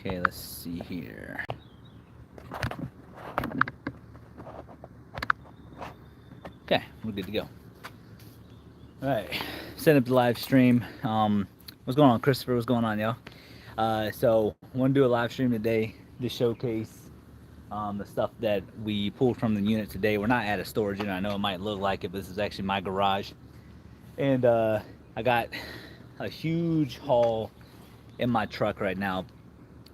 Okay, let's see here. Okay, we're good to go. All right, setting up the live stream. What's going on, Christopher? What's going on, y'all? So, want to do a live stream today to showcase the stuff that we pulled from the unit today. We're not at a storage unit. I know it might look like it, but this is actually my garage. And I got a huge haul in my truck right now.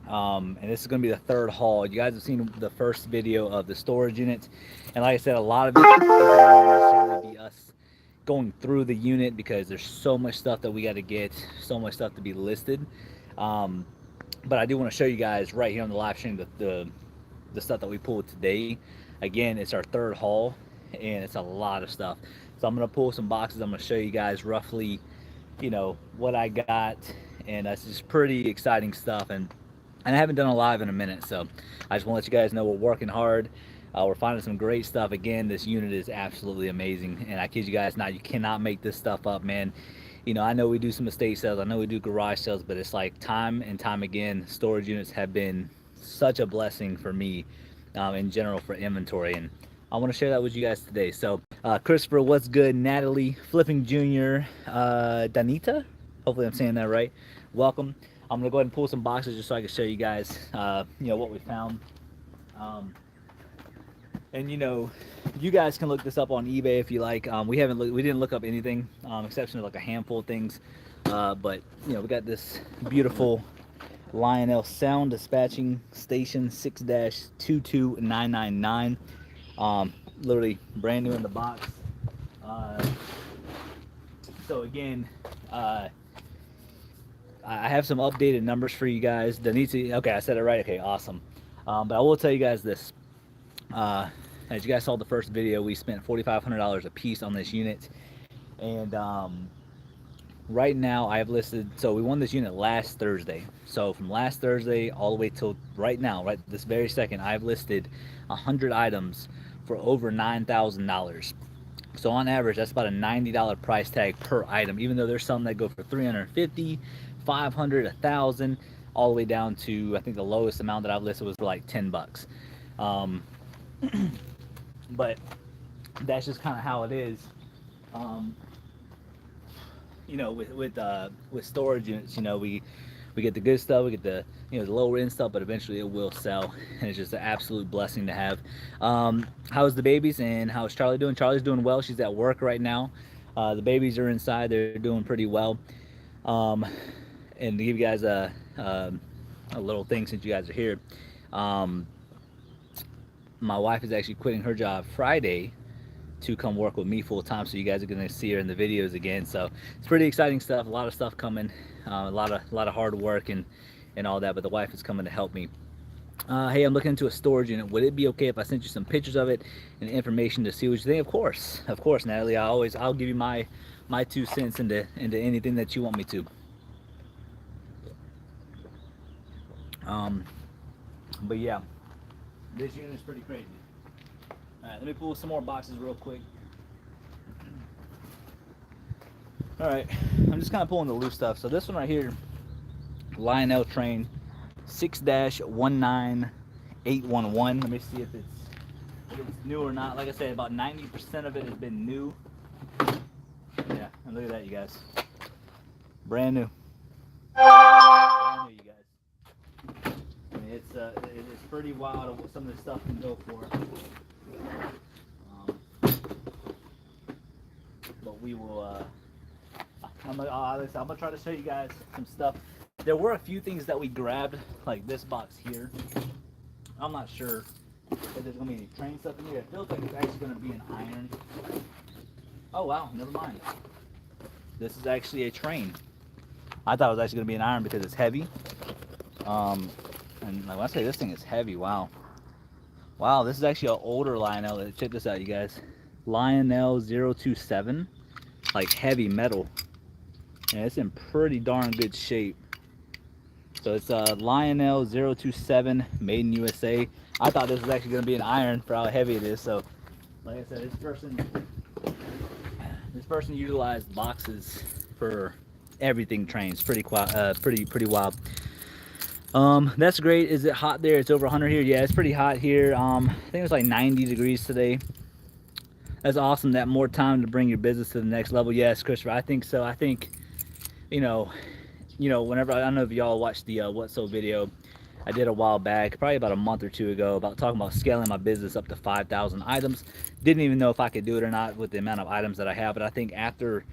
And this is going to be the third haul. You guys have seen the first video of the storage unit. And like I said, a lot of it isn't going to necessarily be us going through the unit because there's so much stuff that we got to get, so much stuff to be listed. But I do want to show you guys right here on the live stream the stuff that we pulled today. Again, it's our third haul and it's a lot of stuff. So I'm going to pull some boxes. I'm going to show you guys roughly, you know, what I got. And that's just pretty exciting stuff. And I haven't done a live in a minute, so I just want to let you guys know we're working hard. We're finding some great stuff. Again, this unit is absolutely amazing, and I kid you guys not, you cannot make this stuff up, man. You know, I know we do some estate sales, I know we do garage sales, but it's like time and time again, storage units have been such a blessing for me in general for inventory, and I want to share that with you guys today. So, Christopher, what's good? Natalie, Flipping Jr., Danita, hopefully I'm saying that right. Welcome. I'm gonna go ahead and pull some boxes just so I can show you guys, you know, what we found. And you know, you guys can look this up on eBay if you like. We didn't look up anything, exception of like a handful of things. But you know, we got this beautiful Lionel Sound Dispatching Station 6-22999. Literally brand new in the box. So again, I have some updated numbers for you guys. Danita, okay, I said it right. Okay, awesome. But I will tell you guys this. As you guys saw the first video, we spent $4,500 a piece on this unit. And right now I have listed, so we won this unit last Thursday. So from last Thursday all the way till right now, right this very second, I've listed 100 items for over $9,000. So on average, that's about a $90 price tag per item, even though there's some that go for $350, $500, $1,000, all the way down to, I think the lowest amount that I've listed was like $10. But that's just kind of how it is. You know, with storage units, you know, we get the good stuff, we get the, you know, the lower end stuff, but eventually it will sell, and it's just an absolute blessing to have. How's the babies and how's Charlie doing? Charlie's doing well. She's at work right now. The babies are inside. They're doing pretty well. And to give you guys a little thing since you guys are here, my wife is actually quitting her job Friday to come work with me full time, so you guys are going to see her in the videos again. So it's pretty exciting stuff, a lot of stuff coming, a lot of hard work and all that, but the wife is coming to help me. Hey, I'm looking into a storage unit. Would it be okay if I sent you some pictures of it and information to see what you think? Of course, Natalie. I'll give you my 2 cents into anything that you want me to. But yeah, this unit is pretty crazy. All right, let me pull some more boxes real quick. All right, I'm just kind of pulling the loose stuff. So this one right here, Lionel Train 6-19811. Let me see if it's new or not. Like I said, about 90% of it has been new. Yeah, and look at that, you guys. Brand new. Brand new, you guys. I mean, it's pretty wild what some of this stuff can go for. But we will. I'm gonna try to show you guys some stuff. There were a few things that we grabbed, like this box here. I'm not sure if there's gonna be any train stuff in here. It feels like it's actually gonna be an iron. Oh wow, never mind. This is actually a train. I thought it was actually gonna be an iron because it's heavy. And like when I say this thing is heavy, wow. Wow, this is actually an older Lionel. Check this out, you guys. Lionel 027, like heavy metal. And it's in pretty darn good shape. So it's Lionel 027, made in USA. I thought this was actually going to be an iron for how heavy it is. So, like I said, this person utilized boxes for everything trains. Pretty wild. That's great. Is it hot there? It's over 100 here. Yeah, it's pretty hot here. I think it was like 90 degrees today. That's awesome. That more time to bring your business to the next level. Yes, Christopher, I think so. I think, you know, whenever, I don't know if y'all watched the What So video I did a while back, probably about a month or two ago, about talking about scaling my business up to 5,000 items. Didn't even know if I could do it or not with the amount of items that I have. But I think after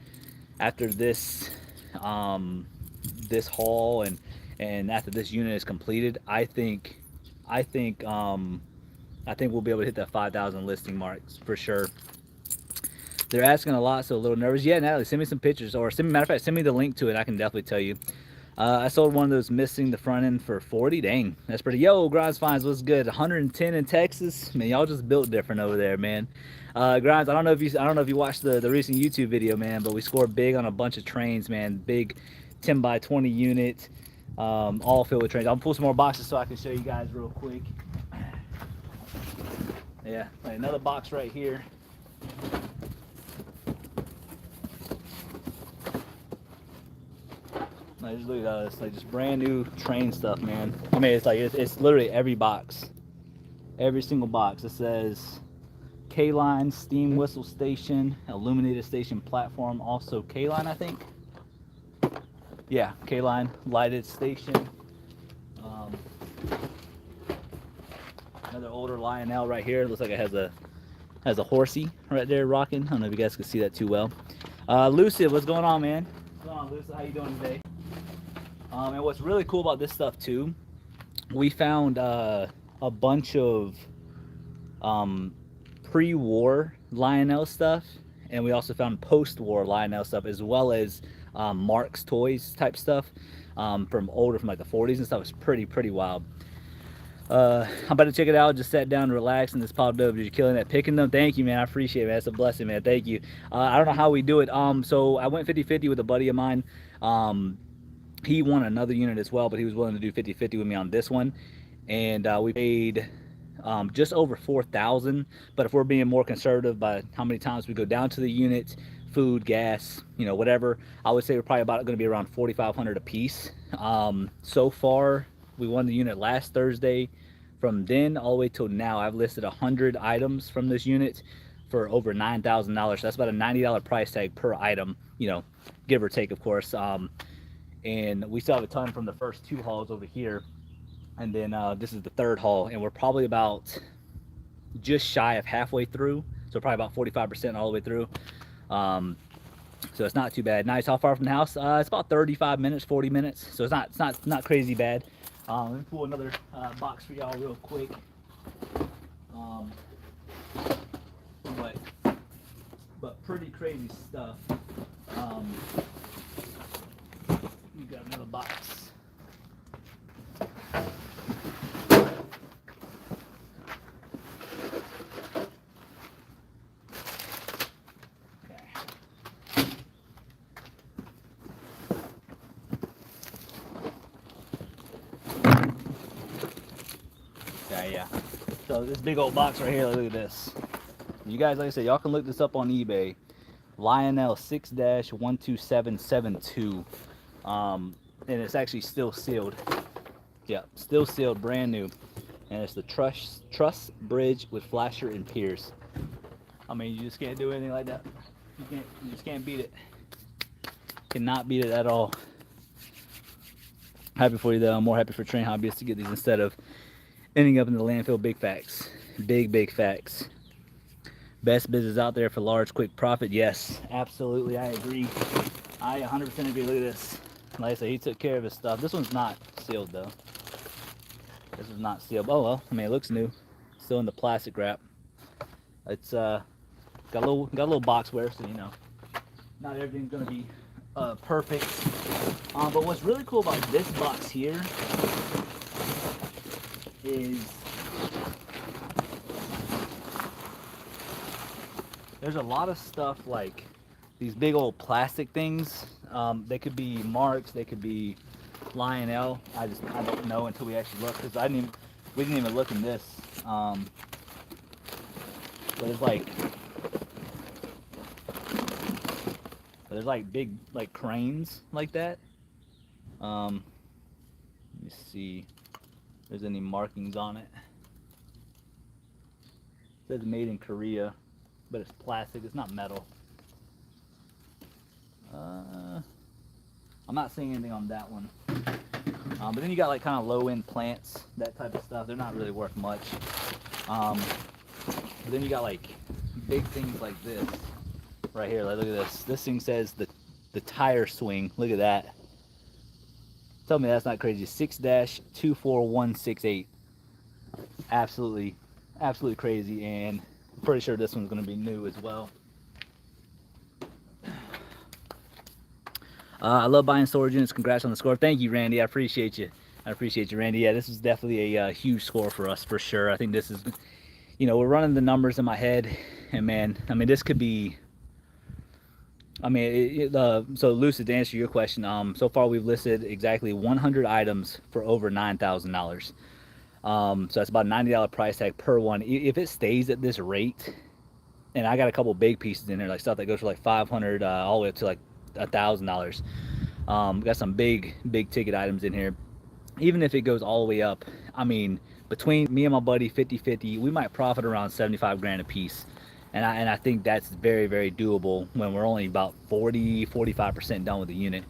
this this haul and after this unit is completed, I think I think we'll be able to hit that 5,000 listing marks for sure. They're asking a lot, so a little nervous. Yeah, Natalie, send me some pictures, or matter of fact, send me the link to it. I can definitely tell you. I sold one of those missing the front end for 40. Dang, that's pretty. Yo, Grimes Finds, what's good? 110 in Texas. Man, y'all just built different over there, man. Grimes, I don't know if you watched the recent YouTube video, man, but we scored big on a bunch of trains, man. Big 10 by 20 unit, all filled with trains. I'll pull some more boxes so I can show you guys real quick. Yeah, like another box right here. Like, just look at that. It's like just brand new train stuff, man. I mean, it's like it's literally every box, every single box. It says K-line steam whistle station, illuminated station platform, also K-line, I think. Yeah, K-line lighted station. Another older Lionel right here. It looks like it has a horsey right there rocking. I don't know if you guys can see that too well. Lucid, what's going on, man? What's going on, Lucid? How you doing today? And what's really cool about this stuff too, we found a bunch of pre-war Lionel stuff, and we also found post-war Lionel stuff, as well as Mark's Toys type stuff from like the 40s and stuff. It's pretty wild. I'm about to check it out. Just sat down and relaxed, and this popped up. You're killing it, picking them. Thank you, man. I appreciate it, man. It's a blessing, man. Thank you. I don't know how we do it. So I went 50-50 with a buddy of mine. He won another unit as well, but he was willing to do 50-50 with me on this one, and we paid just over 4,000. But if we're being more conservative by how many times we go down to the unit, food, gas, whatever, I would say we're probably about going to be around 4,500 a piece. So far, we won the unit last Thursday. From then all the way till now, I've listed 100 items from this unit for over $9,000. So that's about a $90 price tag per item, give or take, of course. And we still have a ton from the first two hauls over here. And then this is the third haul, and we're probably about just shy of halfway through. So probably about 45% all the way through. So it's not too bad. Nice. How far from the house? It's about 35 minutes, 40 minutes. So it's not crazy bad. Let me pull another box for y'all real quick. But pretty crazy stuff. You got another box. Yeah. So this big old box right here, look at this. You guys, like I said, y'all can look this up on eBay. Lionel 6-12772. And it's actually still sealed. Yeah, still sealed, brand new. And it's the truss bridge with flasher and piers. I mean, you just can't do anything like that. You just can't beat it. Cannot beat it at all. Happy for you though. I'm more happy for train hobbyists to get these instead of ending up in the landfill. Big facts. Big facts. Best business out there for large, quick profit. Yes, absolutely. I agree. I 100% agree. Look at this. Like I said, he took care of his stuff. This one's not sealed though. This is not sealed. Oh well. I mean, it looks new. Still in the plastic wrap. It's got a little boxware, so not everything's gonna be perfect. But what's really cool about this box here is there's a lot of stuff like these big old plastic things. They could be Marks, they could be Lionel. I don't know until we actually look, because we didn't even look in this. But there's like big cranes like that. Let me see if there's any markings on it. It says made in Korea, but it's plastic. It's not metal. I'm not seeing anything on that one. But then you got like kind of low-end plants, that type of stuff. They're not really worth much. But then you got like big things like this right here. Like, look at this. This thing says the tire swing. Look at that. Tell me that's not crazy. 6-24168. Absolutely crazy, and I'm pretty sure this one's going to be new as well. I love buying storage units. Congrats on the score. Thank you, Randy. I appreciate you. Randy. Yeah, this is definitely a huge score for us, for sure. I think this is, we're running the numbers in my head, and man, I mean, this could be, so Lucid, to answer your question, so far we've listed exactly 100 items for over $9,000. So that's about a $90 price tag per one. If it stays at this rate, and I got a couple big pieces in there, like stuff that goes for like 500 all the way up to like $1,000. Got some big ticket items in here. Even if it goes all the way up, I mean, between me and my buddy 50-50, we might profit around 75 grand a piece. And I think that's very doable when we're only about 45% done with the unit.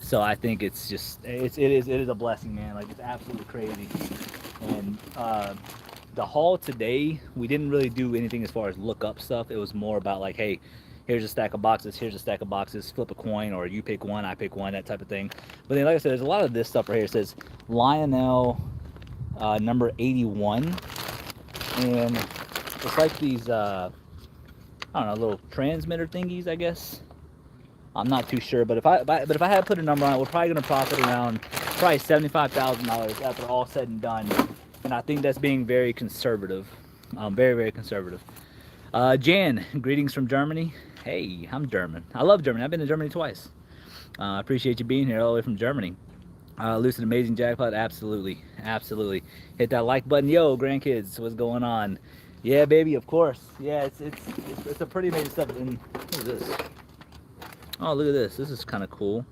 So I think it's just it is a blessing, man. Like, it's absolutely crazy. And the haul today, we didn't really do anything as far as look up stuff. It was more about like, hey, here's a stack of boxes, flip a coin, or you pick one, I pick one, that type of thing. But then, like I said, there's a lot of this stuff right here. It says Lionel number 81, and it's like these I don't know, little transmitter thingies, I guess. I'm not too sure, but if I had to put a number on it, we're probably going to profit around probably $75,000 after all said and done. And I think that's being very conservative, very conservative. Jan, greetings from Germany. Hey, I'm German. I love Germany. I've been to Germany twice. I appreciate you being here all the way from Germany. Lucid, amazing jackpot. Absolutely. Hit that like button. Yo, grandkids, what's going on? Yeah, baby, of course. Yeah, it's a pretty amazing stuff. And what is this? Oh, look at this. This is kind of cool.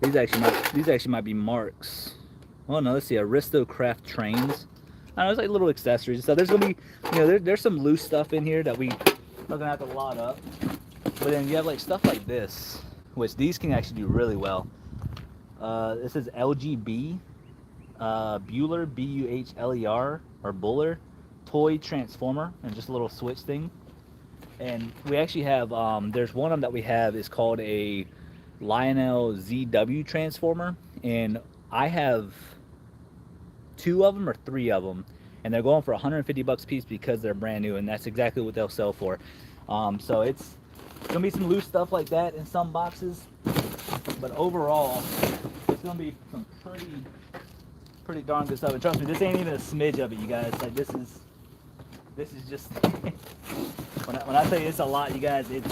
These actually might be marks. Oh no, let's see. Aristocraft trains. I don't know, it's like little accessories. So there's gonna be, there's some loose stuff in here that we're gonna have to lot up. But then you have like stuff like this, which these can actually do really well. This is LGB, Bueller, Buhler, or Buller, toy transformer, and just a little switch thing. And we actually have, there's one of them that we have is called a Lionel ZW transformer, and I have 2 of them or 3 of them, and they're going for 150 bucks a piece because they're brand new, and that's exactly what they'll sell for. So it's gonna be some loose stuff like that in some boxes, but overall it's gonna be some pretty darn good stuff. And trust me, this ain't even a smidge of it, you guys. Like, this is just when I tell you it's a lot, you guys, it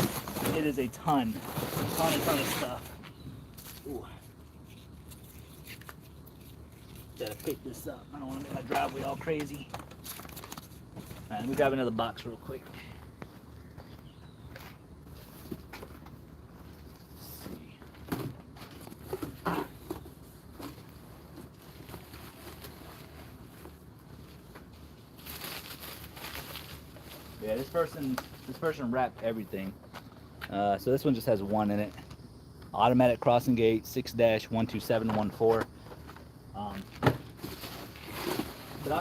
is a ton of stuff. Ooh. Gotta pick this up. I don't want to make my driveway all crazy. Alright, let me grab another box real quick. Let's see. Yeah, this person wrapped everything. So this one just has 1 in it. Automatic crossing gate, 6-12714. But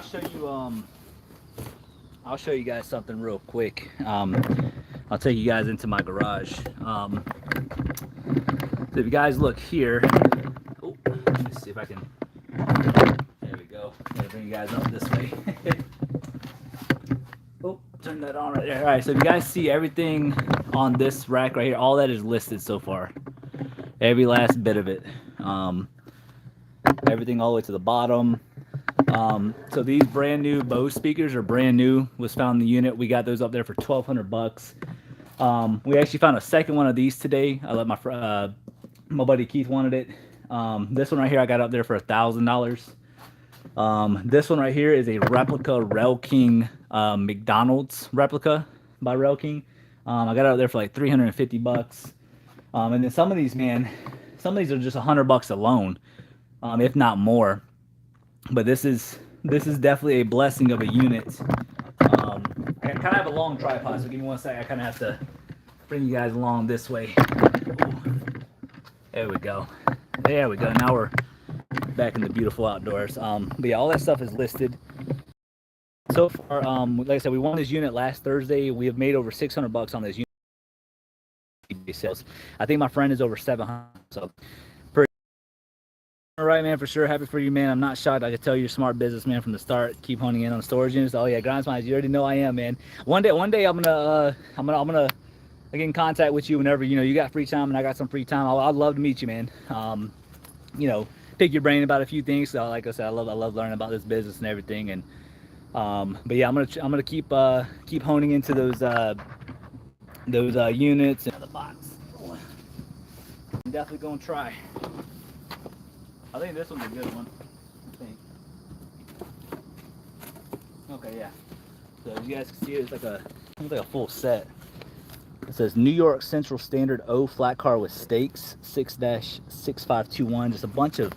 I'll show you guys something real quick. I'll take you guys into my garage. So if you guys look here, oh, let me see if I can. There we go. Gotta bring you guys up this way. Oh, turn that on right there. All right. So if you guys see everything on this rack right here, all that is listed so far. Every last bit of it. Everything all the way to the bottom. So these brand new Bose speakers are brand new, was found in the unit. We got those up there for 1,200 bucks. We actually found a second one of these today. I let my buddy Keith wanted it. This one right here I got up there for $1,000. This one right here is a replica Rail King McDonald's replica by Rail King. I got it up there for like 350 bucks. And then some of these are just 100 bucks alone, if not more. But this is definitely a blessing of a unit. I kind of have a long tripod, so give me one sec. I kind of have to bring you guys along this way. There we go. There we go. Now we're back in the beautiful outdoors. But yeah, all that stuff is listed. So far, like I said, we won this unit last Thursday. We have made over 600 bucks on this unit sales. I think my friend is over 700. So, all right, man, for sure. Happy for you, man. I'm not shocked. I could tell you're a smart businessman from the start. Keep honing in on storage units. Oh yeah, Grindsmines, you already know I am, man. One day, I'm gonna get in contact with you whenever you got free time and I got some free time. I'd love to meet you, man. Pick your brain about a few things. So, like I said, I love learning about this business and everything. And but yeah, I'm gonna keep honing into those units and the box. I'm definitely gonna try. I think this one's a good one. I think. Okay, yeah. So as you guys can see, it's like a full set. It says New York Central Standard O flat car with stakes 6-6521. Just a bunch of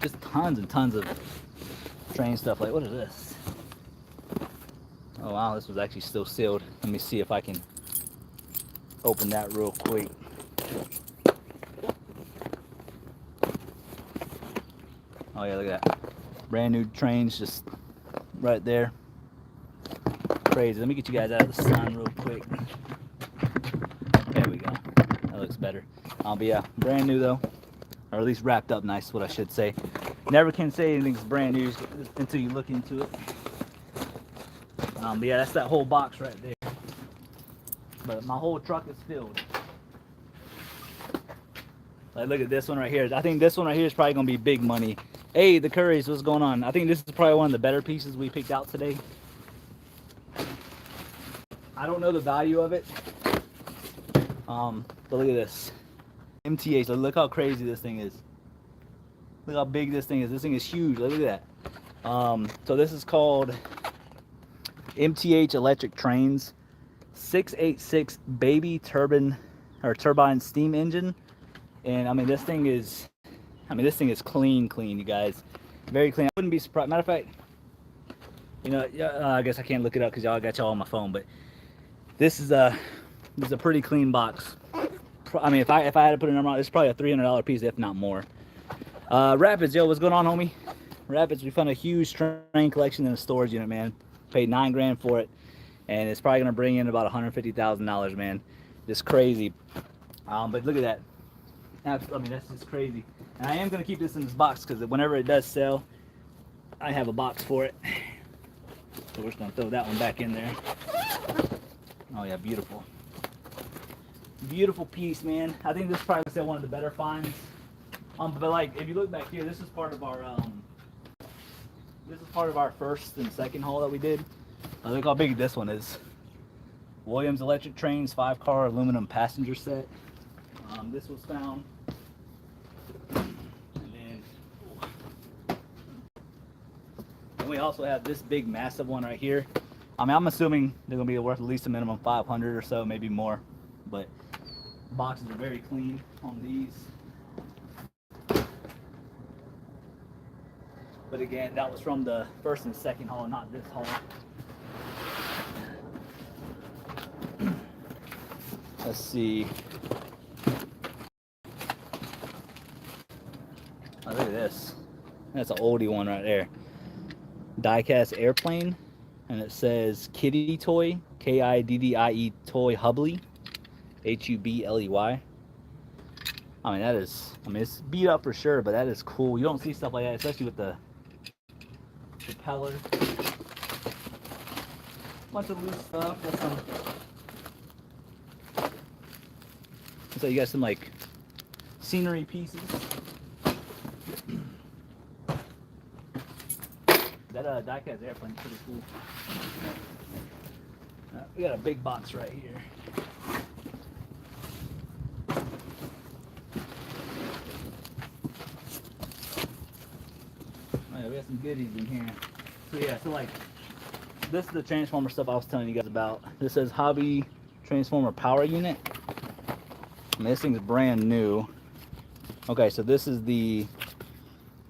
just tons and tons of train stuff. Like, what is this? Oh wow, this was actually still sealed. Let me see if I can open that real quick. Oh yeah, look at that. Brand new trains just right there. Crazy. Let me get you guys out of the sun real quick. There we go. That looks better. But yeah, brand new though. Or at least wrapped up nice, what I should say. Never can say anything's brand new until you look into it. But yeah, that's that whole box right there. But my whole truck is filled. Like, look at this one right here. I think this one right here is probably gonna be big money. Hey, the Currys, what's going on? I think this is probably one of the better pieces we picked out today. I don't know the value of it. But look at this. MTA, so look how crazy this thing is. Look how big this thing is. This thing is huge. Look at that. So this is called MTH Electric Trains 686 baby turbine steam engine. And I mean this thing is clean, you guys. Very clean. I wouldn't be surprised. Matter of fact, I guess I can't look it up because y'all got y'all on my phone, but this is a pretty clean box. I mean, if I had to put a number on it, it's probably a $300 piece, if not more. Rapids, yo, what's going on, homie? Rapids, we found a huge train collection in a storage unit, man. Paid $9 grand for it, and it's probably gonna bring in about $150,000, man. Just crazy. But look at that. I mean, that's just crazy. And I am gonna keep this in this box because whenever it does sell, I have a box for it. So we're just gonna throw that one back in there. Oh yeah, beautiful. Beautiful piece, man. I think this is probably one of the better finds. But like, if you look back here, this is part of our first and second haul that we did. Look how big this one is. Williams Electric Trains 5-car aluminum passenger set. This was found. And we also have this big massive one right here. I mean, I'm assuming they're gonna be worth at least a minimum 500 or so, maybe more. But boxes are very clean on these. But again, that was from the first and second haul, not this haul. Let's see. Oh, look at this. That's an oldie one right there. Die-cast airplane, and it says Kitty Toy, Kiddie Toy Hubley, Hubley. I mean, it's beat up for sure, but that is cool. You don't see stuff like that, especially with the propeller. Bunch of loose stuff. Got some. So you got some like scenery pieces. That die-cast airplane is pretty cool. We got a big box right here. Oh, yeah, we got some goodies in here. So yeah, so like this is the transformer stuff I was telling you guys about. This says Hobby Transformer Power Unit. I mean, this thing's brand new. Okay, so this is the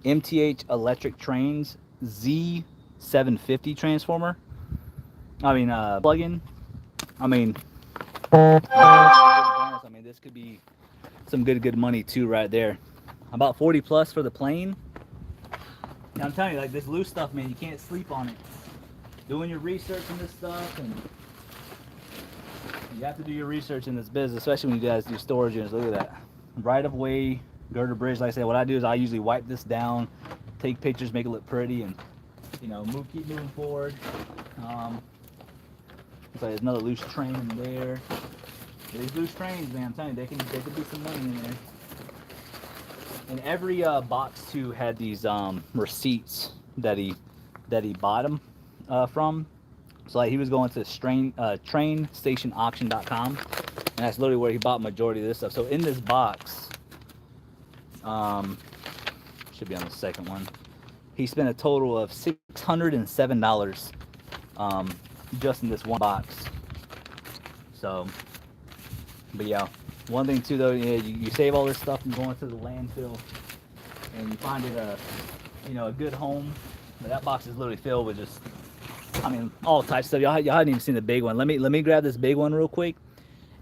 MTH Electric Trains Z750 transformer. I mean, plug-in. I mean, I mean, this could be some good money too, right there. About 40 plus for the plane. And I'm telling you, like, this loose stuff, man, you can't sleep on it. Doing your research in this stuff, and you have to do your research in this business, especially when you guys do storage units. Look at that. Right of way, girder bridge. Like I said, what I do is I usually wipe this down, take pictures, make it look pretty, and keep moving forward. So there's another loose train in there. These loose trains, man, I'm telling you, they can do some money in there. And every box too had these receipts that he bought them from. So like he was going to trainstationauction.com, and that's literally where he bought majority of this stuff. So in this box, should be on the second one, he spent a total of $607 just in this one box. So, but yeah, one thing too though, you save all this stuff from going to the landfill, and you find it a good home. But that box is literally filled with just, I mean, all types of stuff. Y'all hadn't even seen the big one. Let me grab this big one real quick,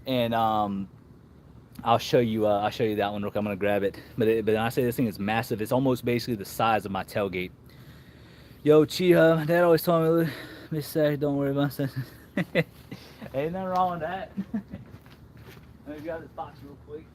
and I'll show you that one real quick. I'm gonna grab it. But I say this thing is massive. It's almost basically the size of my tailgate. Yo, Chiha, my dad always told me, Miss Sack, don't worry about it. Ain't nothing wrong with that. Let me grab this box real quick.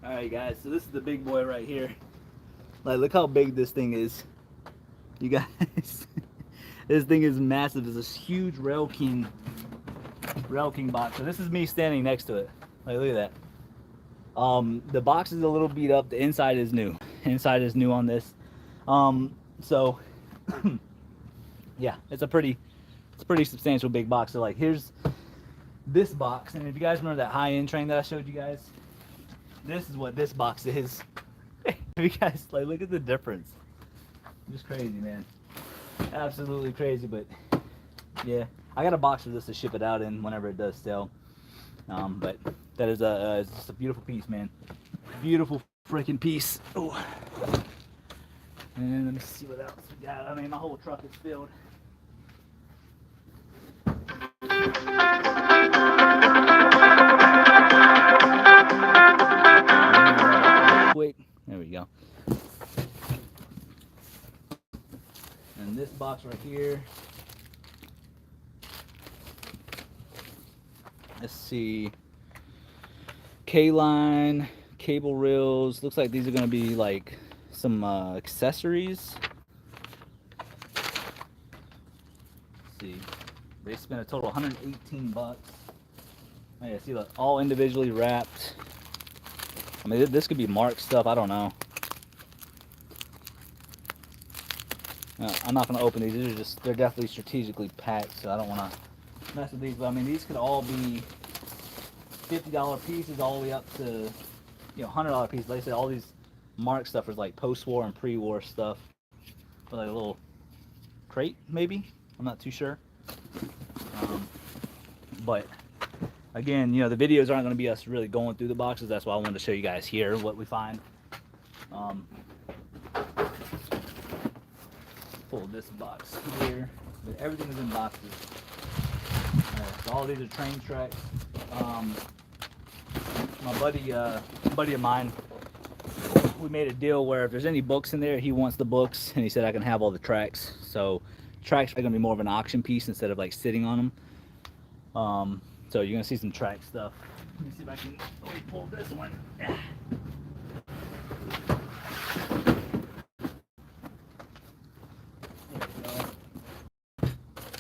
Alright guys, so this is the big boy right here. Like, look how big this thing is. You guys, this thing is massive. It's this huge Rail King box. So this is me standing next to it. Like, look at that. The box is a little beat up. The inside is new. Inside is new on this. So yeah, it's a pretty substantial big box. So like, here's this box, and if you guys remember that high-end train that I showed you guys, this is what this box is. You guys, like, look at the difference. Just crazy, man. Absolutely crazy. But yeah, I got a box for this to ship it out in whenever it does sell. But that is it's just a beautiful piece, man. Beautiful freaking piece. Oh, and let me see what else we got. I mean, my whole truck is filled. Quick, there we go. And this box right here, let's see, K-line, cable reels. Looks like these are going to be like some accessories. Let's see, they spent a total of 118 bucks. Oh yeah, see, look, all individually wrapped. I mean, this could be marked stuff, I don't know. I'm not going to open these. These are they're definitely strategically packed, so I don't want to mess with these. But I mean, these could all be $50 pieces all the way up to, $100 pieces. Like I said, all these marked stuff is like post-war and pre-war stuff. With like a little crate, maybe? I'm not too sure. But again, the videos aren't going to be us really going through the boxes. That's why I wanted to show you guys here what we find. Pull this box here. But everything is in boxes. So all these are train tracks. My buddy of mine, we made a deal where if there's any books in there, he wants the books, and he said I can have all the tracks. So tracks are going to be more of an auction piece instead of like sitting on them. So you're going to see some track stuff. Let me see if I can pull this one.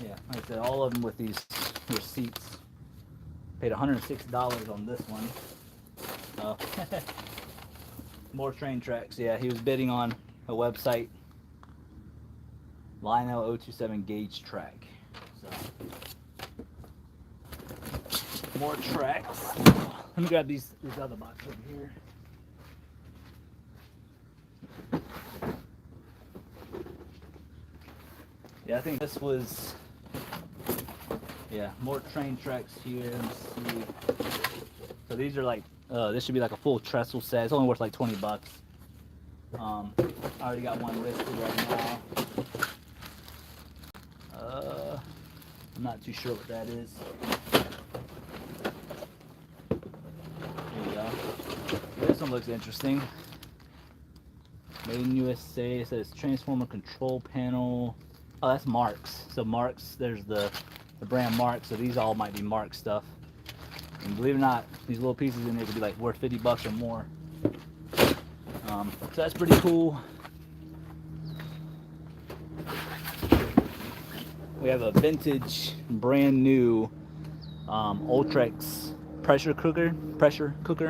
Yeah, like I said, all of them with these receipts. Paid $106 on this one. More train tracks. Yeah, he was bidding on a website, Lionel 027 gauge track. So More tracks. Let me grab these other boxes over here. Yeah, I think this was, yeah, more train tracks here. Let's see. So these are like, this should be like a full trestle set. It's only worth like 20 bucks. I already got one listed right now. I'm not too sure what that is. Here we go. This one looks interesting. Made in USA. It says Transformer Control Panel. Oh, that's Marks. So Marks, there's the brand Marks. So these all might be Mark stuff. And believe it or not, these little pieces in there could be like worth 50 bucks or more. So that's pretty cool. We have a vintage, brand new Ultrex pressure cooker.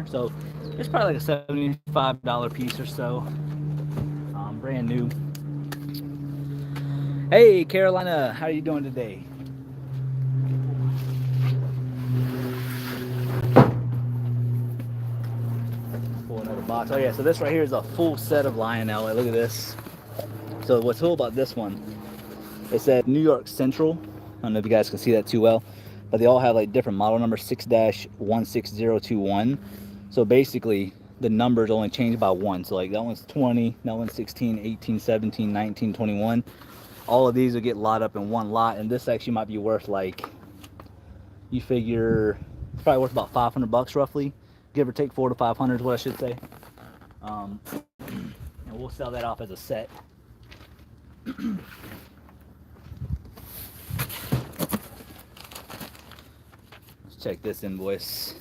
So it's probably like a $75 piece or so. Brand new. Hey Carolina, how are you doing today? Pull another box. Oh yeah, so this right here is a full set of Lionel. Like, look at this. So what's cool about this one? It said New York Central. I don't know if you guys can see that too well, but they all have like different model numbers, 6-16021. So basically the numbers only change by one. So like that one's 20, that one's 16, 18, 17, 19, 21. All of these will get lot up in one lot, and this actually might be worth like, you figure, it's probably worth about 500 bucks roughly, give or take 400 to 500 is what I should say. And we'll sell that off as a set. Let's check this invoice.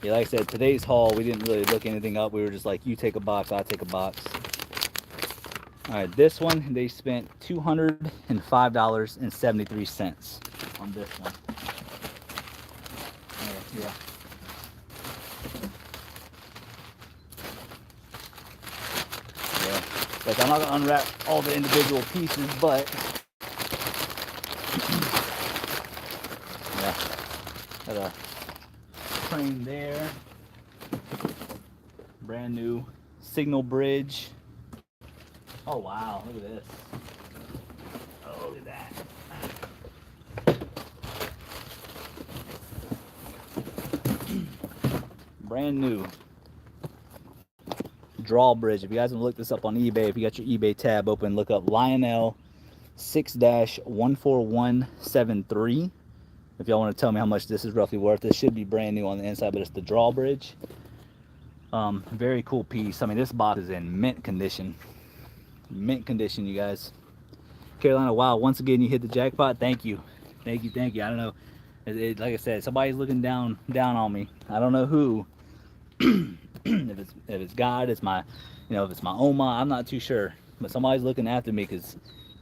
Yeah, like I said, today's haul, we didn't really look anything up. We were just like, you take a box, I take a box. All right, this one, they spent $205.73 on this one. Yeah. Like, I'm not gonna unwrap all the individual pieces, but yeah, got a train there, brand new signal bridge. Oh wow, look at this. Oh, look at that. Brand new drawbridge. If you guys want to look this up on eBay, if you got your eBay tab open, look up Lionel 6-14173. If y'all want to tell me how much this is roughly worth, this should be brand new on the inside, but it's the drawbridge. Very cool piece. I mean, this box is in mint condition. Mint condition, you guys. Carolina, wow, once again you hit the jackpot. Thank you. I don't know, like I said, somebody's looking down on me. I don't know who. if it's God, it's my, if it's my Oma, I'm not too sure, but somebody's looking after me, because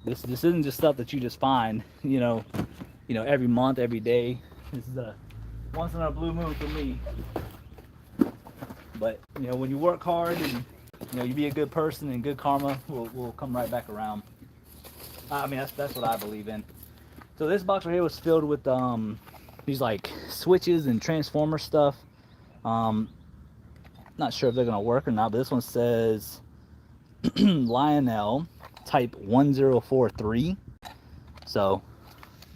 this isn't just stuff that you just find every month, every day. This is a once in a blue moon for me. But when you work hard and you be a good person, and good karma will come right back around. I mean, that's what I believe in. So this box right here was filled with these like switches and transformer stuff. Not sure if they're gonna work or not, but this one says Lionel type 1043. So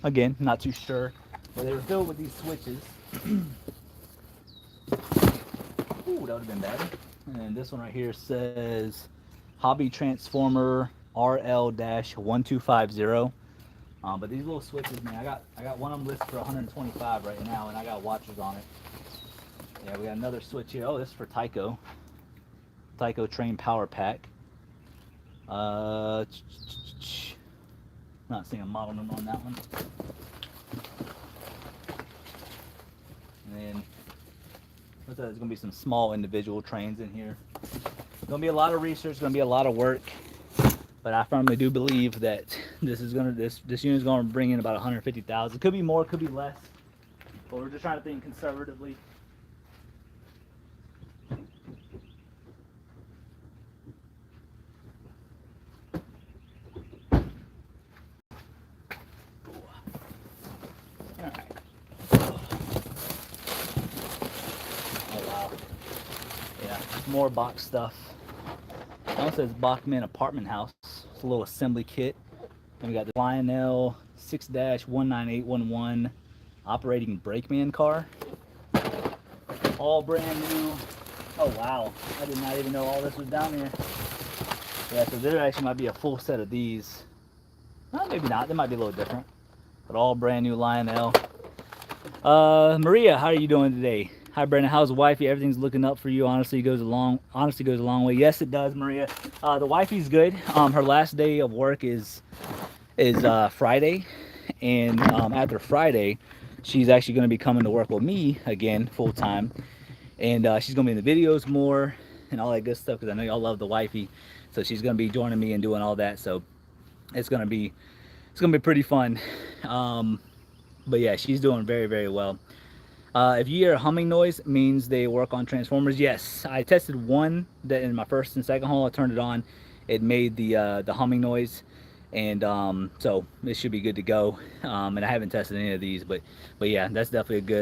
again, not too sure, but they were filled with these switches. Ooh, that would have been better. And this one right here says Hobby Transformer RL-1250. But these little switches, man, I got one of them listed for 125 right now, and I got watchers on it. Yeah, we got another switch here. Oh, this is for Tyco Train Power Pack. Not seeing a model number on that one. And then there's gonna be some small individual trains in here. Gonna be a lot of research, gonna be a lot of work, but I firmly do believe that this unit is gonna bring in about 150,000. It could be more, could be less, but we're just trying to think conservatively. more box stuff. It also says Bachman Apartment House. It's a little assembly kit. And we got the Lionel 6-19811 operating brakeman car. All brand new. Oh wow, I did not even know all this was down here. Yeah, so there actually might be a full set of these. Well, maybe not, they might be a little different. But all brand new Lionel. Maria, how are you doing today? Hi Brandon, how's the wifey? Everything's looking up for you. Honestly goes a long way. Yes, it does, Maria. The wifey's good. Her last day of work is Friday, and after Friday, she's actually going to be coming to work with me again full time, and she's going to be in the videos more and all that good stuff because I know y'all love the wifey, so she's going to be joining me and doing all that. So it's going to be pretty fun. But yeah, she's doing very, very well. If you hear a humming noise, it means they work on transformers. Yes, I tested one that in my first and second haul. I turned it on, it made the humming noise, and so this should be good to go. And I haven't tested any of these, but yeah, that's definitely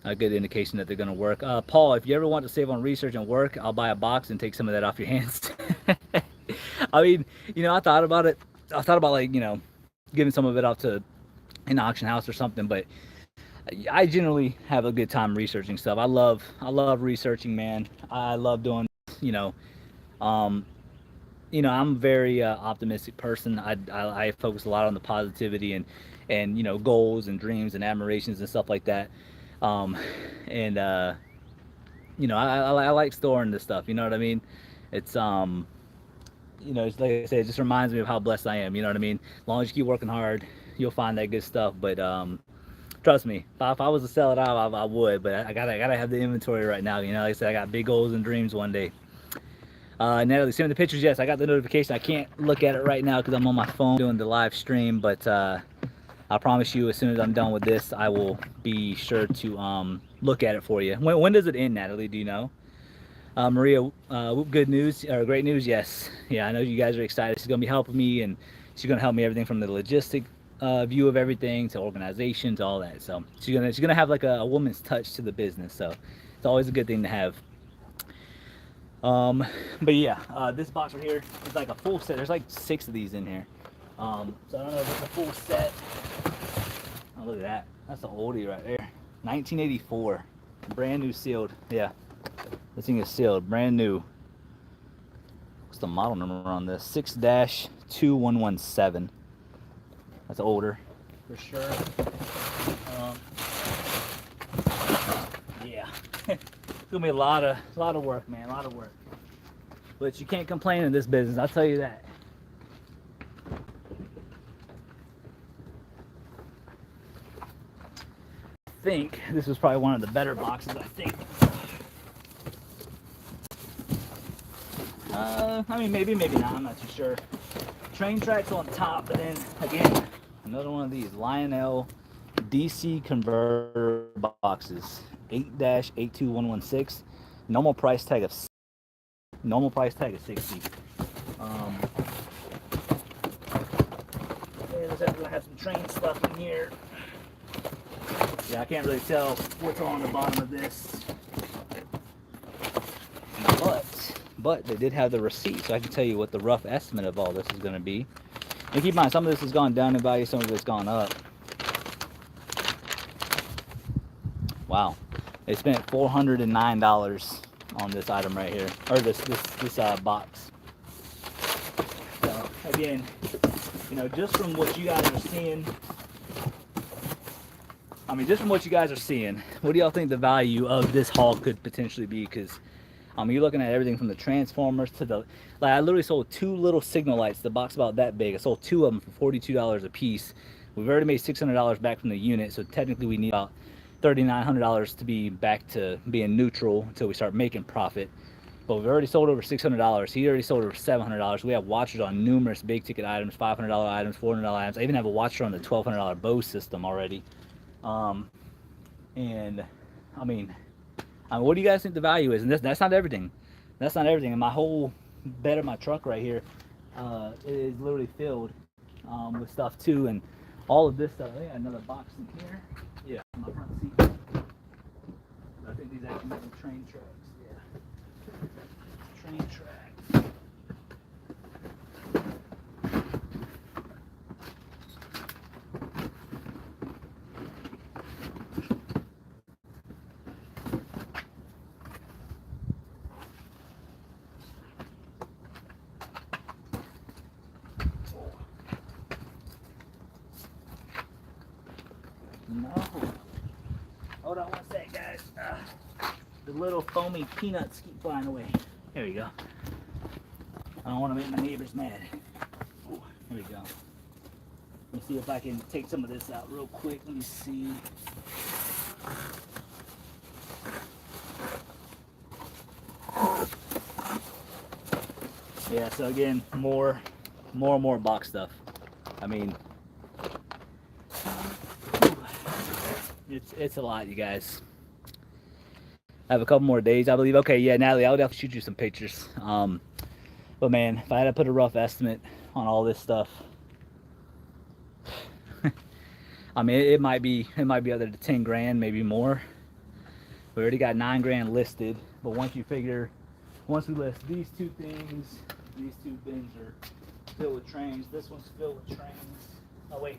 a good indication that they're going to work. Paul, if you ever want to save on research and work, I'll buy a box and take some of that off your hands. I mean, you know, I thought about it. I thought about, like, you know, giving some of it off to an auction house or something, but I generally have a good time researching stuff. I love researching, man. I love doing, you know, I'm a very optimistic person. I focus a lot on the positivity and you know, goals and dreams and admirations and stuff like that. And you know, I like storing this stuff. You know what I mean? It's you know, it's like I said, it just reminds me of how blessed I am. You know what I mean? As long as you keep working hard, you'll find that good stuff. But trust me, if I was to sell it out, I would. But I gotta have the inventory right now. You know, like I said, I got big goals and dreams one day. Natalie, send me the pictures. Yes, I got the notification. I can't look at it right now because I'm on my phone doing the live stream. But I promise you, as soon as I'm done with this, I will be sure to look at it for you. When does it end, Natalie? Do you know? Maria, good news or great news? Yes. Yeah, I know you guys are excited. She's gonna be helping me, and she's gonna help me everything from the logistic view of everything to organization to all that. So she's gonna have like a woman's touch to the business. So it's always a good thing to have. But yeah, this box right here is like a full set. There's like 6 of these in here. So I don't know if it's a full set. Oh, look at that. That's an oldie right there. 1984, brand new sealed. Yeah, this thing is sealed, brand new. What's the model number on this? 6-2117. That's older, for sure. Yeah, it's gonna be a lot of work, man, a lot of work. But you can't complain in this business, I'll tell you that. I think this was probably one of the better boxes, I think. I mean, maybe not, I'm not too sure. Train tracks on top, but then again, another one of these Lionel DC converter boxes, 8-82116. Normal price tag of 60. Let's have some train stuff in here. Yeah, I can't really tell what's on the bottom of this, but they did have the receipt, so I can tell you what the rough estimate of all this is going to be. And keep in mind, some of this has gone down in value, some of it's gone up. Wow, they spent $409 on this item right here, or this box. So again, you know, just from what you guys are seeing, what do y'all think the value of this haul could potentially be? Because you're looking at everything from the transformers to the, like, I literally sold 2 little signal lights, the box about that big. I sold 2 of them for $42 a piece. We've already made $600 back from the unit, so technically we need about $3,900 to be back to being neutral until we start making profit. But we've already sold over $600. He already sold over $700. We have watchers on numerous big ticket items, $500 items, $400 items. I even have a watcher on the $1,200 Bose system already. And I mean, what do you guys think the value is? And that's not everything. That's not everything. And my whole bed of my truck right here is literally filled with stuff too. And all of this stuff. I got another box in here. Yeah, my front seat. I think these actually make train tracks. Yeah. track. No. Hold on one sec, guys. The little foamy peanuts keep flying away. There we go. I don't want to make my neighbors mad. Ooh, here we go. Let me see if I can take some of this out real quick. Let me see. Yeah, so again, more and more box stuff. I mean, it's a lot, you guys. I have a couple more days, I believe. Okay, yeah, Natalie, I would definitely shoot you some pictures. But man, if I had to put a rough estimate on all this stuff, I mean, it might be other to 10 grand, maybe more. We already got 9 grand listed, but once we list these two things are filled with trains. This one's filled with trains. Oh wait,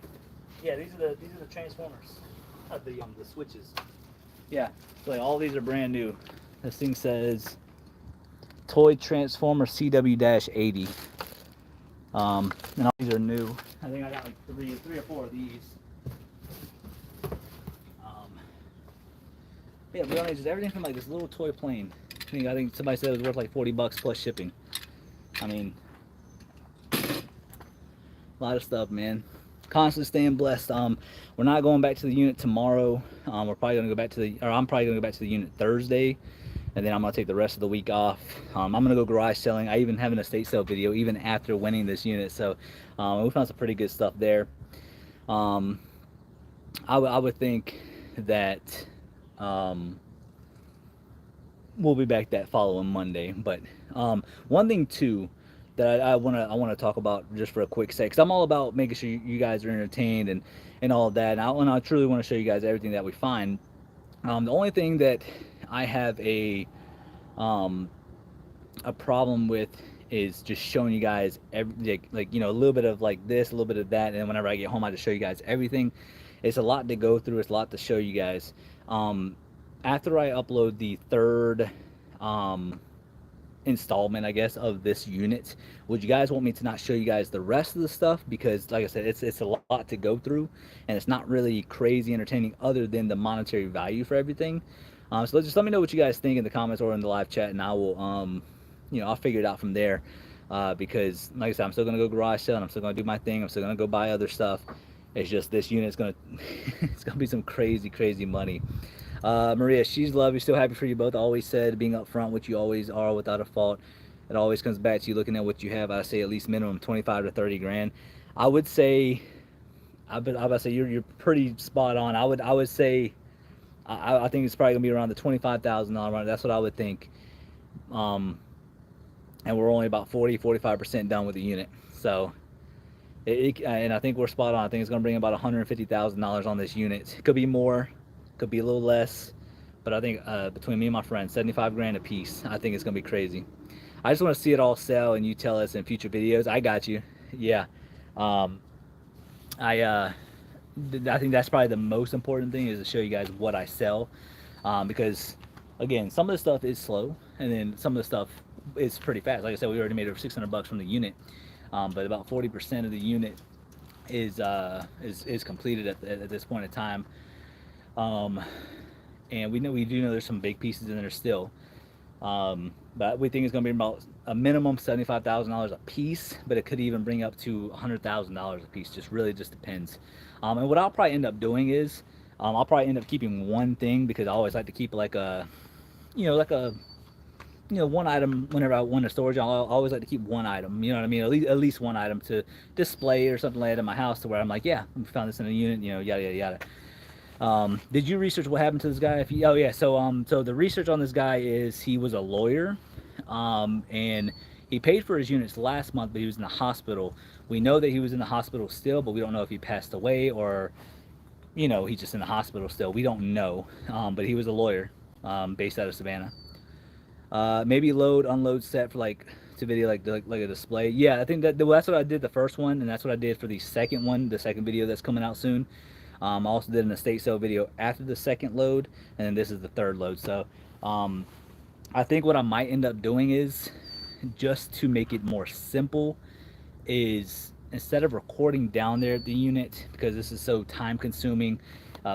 yeah, these are the transformers, the switches. Yeah, so like all these are brand new. This thing says Toy Transformer CW-80. And all these are new. I think I got like three or four of these. Yeah, we only just everything from like this little toy plane. I think somebody said it was worth like $40 plus shipping. I mean, a lot of stuff, man. Constantly staying blessed. We're not going back to the unit tomorrow. We're probably gonna go back to I'm probably gonna go back to the unit Thursday, and then I'm gonna take the rest of the week off. I'm gonna go garage selling. I even have an estate sale video even after winning this unit, so we found some pretty good stuff there. I would think that we'll be back that following Monday. But one thing too that I want to talk about just for a quick sec, because I'm all about making sure you guys are entertained and all of that, and I truly want to show you guys everything that we find. The only thing that I have a problem with is just showing you guys like you know, a little bit of like this, a little bit of that, and then whenever I get home I just show you guys everything. It's a lot to go through, it's a lot to show you guys. After I upload the third installment, I guess, of this unit, would you guys want me to not show you guys the rest of the stuff? Because like I said, it's a lot to go through, and it's not really crazy entertaining other than the monetary value for everything. So just let me know what you guys think in the comments or in the live chat, and I will you know, I'll figure it out from there. Because like I said, I'm still gonna go garage selling, I'm still gonna do my thing, I'm still gonna go buy other stuff. It's just this unit's gonna it's gonna be some crazy money. Maria, she's love you, still happy for you both. Always said being upfront, which you always are without a fault. It always comes back to you looking at what you have. I say at least minimum 25 to 30 grand. I would say, I would say you're pretty spot on. I would say I think it's probably gonna be around the $25,000 run. That's what I would think. And we're only about 45% done with the unit. So and I think we're spot on. I think it's gonna bring about $150,000 on this unit. It could be more, could be a little less, but I think between me and my friend, 75 grand a piece. I think it's gonna be crazy. I just want to see it all sell, and you tell us in future videos. I got you. Yeah. I think that's probably the most important thing, is to show you guys what I sell, because again, some of the stuff is slow, and then some of the stuff is pretty fast. Like I said, we already made over $600 from the unit, but about 40% of the unit is completed at this point in time. And we do know there's some big pieces in there still, but we think it's going to be about a minimum $75,000 a piece, but it could even bring up to $100,000 a piece. Just really just depends. And what I'll probably end up doing is I'll probably end up keeping one thing, because I always like to keep like a one item whenever I want to storage. I always like to keep one item, you know what I mean, at least one item to display or something like that in my house, to where I'm like, yeah, we found this in a unit, you know, yada yada yada. Did you research what happened to this guy? Oh yeah, so the research on this guy is he was a lawyer, and he paid for his units last month, but he was in the hospital. We know that he was in the hospital still, but we don't know if he passed away or, you know, he's just in the hospital still. We don't know, but he was a lawyer, based out of Savannah. Maybe load, unload set for like to video like a display. Yeah, I think well, that's what I did the first one, and that's what I did for the second one, the second video that's coming out soon. I also did an estate sale video after the second load, and then this is the third load. So um, I think what I might end up doing is, just to make it more simple, is instead of recording down there at the unit, because this is so time consuming,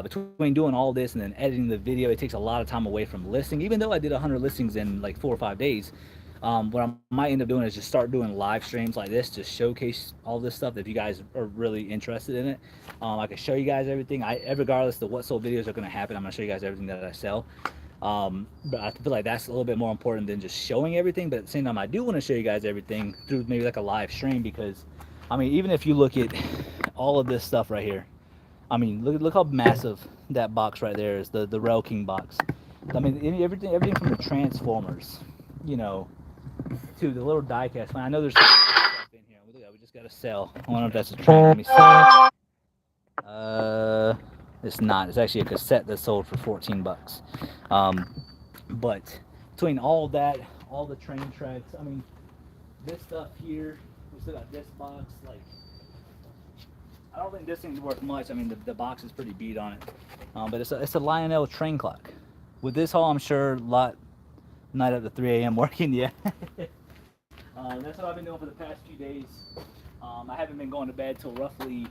between doing all this and then editing the video, it takes a lot of time away from listing. Even though I did 100 listings in like 4 or 5 days, what I might end up doing is just start doing live streams like this to showcase all this stuff. If you guys are really interested in it, I can show you guys everything. Regardless of what sold videos are going to happen, I'm going to show you guys everything that I sell. But I feel like that's a little bit more important than just showing everything. But at the same time, I do want to show you guys everything through maybe like a live stream, because I mean, even if you look at all of this stuff right here, I mean, look how massive that box right there is, the Rail King box. I mean, everything from the Transformers, you know, to the little diecast. I know there's stuff in here. Look at that, we just got a sell. I wonder if that's a train. Let me see. It's not. It's actually a cassette that sold for 14 bucks. But between all of that, all the train tracks, I mean, this stuff here, we still got this box. Like, I don't think this thing's worth much. I mean, the box is pretty beat on it. But it's a Lionel train clock. With this haul, I'm sure a lot night up to 3 a.m. working. Yeah. That's what I've been doing for the past few days. I haven't been going to bed till roughly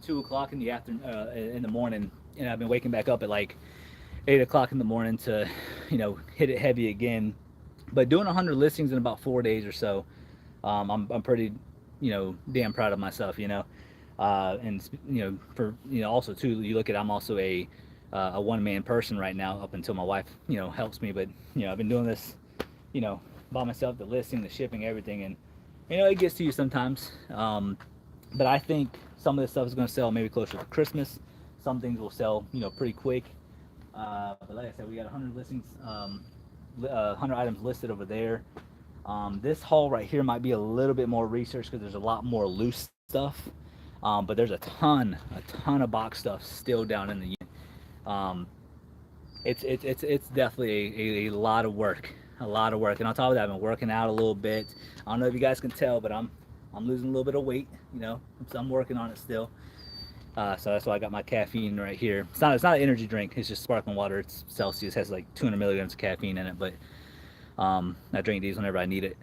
2 o'clock in the afternoon, in the morning, and I've been waking back up at like 8 o'clock in the morning to, you know, hit it heavy again. But doing 100 listings in about 4 days or so, I'm pretty, you know, damn proud of myself, you know. And you know, for, you know, also too, you look at, I'm also a one-man person right now, up until my wife, you know, helps me. But you know, I've been doing this, you know, by myself, the listing, the shipping, everything, and you know, it gets to you sometimes. But I think some of this stuff is going to sell maybe closer to Christmas. Some things will sell, you know, pretty quick. But like I said, we got 100 listings, 100 items listed over there. This haul right here might be a little bit more research, because there's a lot more loose stuff. But there's a ton of box stuff still down in the unit. It's definitely a lot of work, and on top of that, I've been working out a little bit. I don't know if you guys can tell, but I'm losing a little bit of weight, you know, so I'm working on it still. So that's why I got my caffeine right here. It's not an energy drink, it's just sparkling water. It's Celsius, has like 200 milligrams of caffeine in it, but I drink these whenever I need it.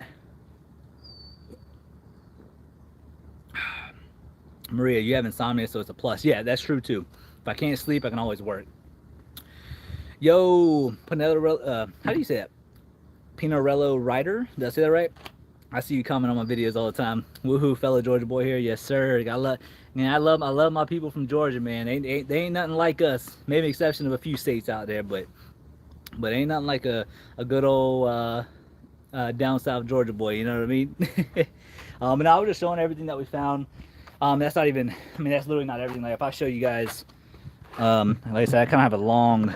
Maria, you have insomnia, so it's a plus. Yeah, that's true too. If I can't sleep, I can always work. Yo, Pinarello, how do you say that? Pinarello Rider? Did I say that right? I see you comment on my videos all the time. Woohoo, fellow Georgia boy here. Yes, sir. I love my people from Georgia, man. They ain't nothing like us. Maybe exception of a few states out there, but ain't nothing like a good old down south Georgia boy. You know what I mean? And I was just showing everything that we found. That's not even. I mean, that's literally not everything. Like if I show you guys, like I said, I kind of have a long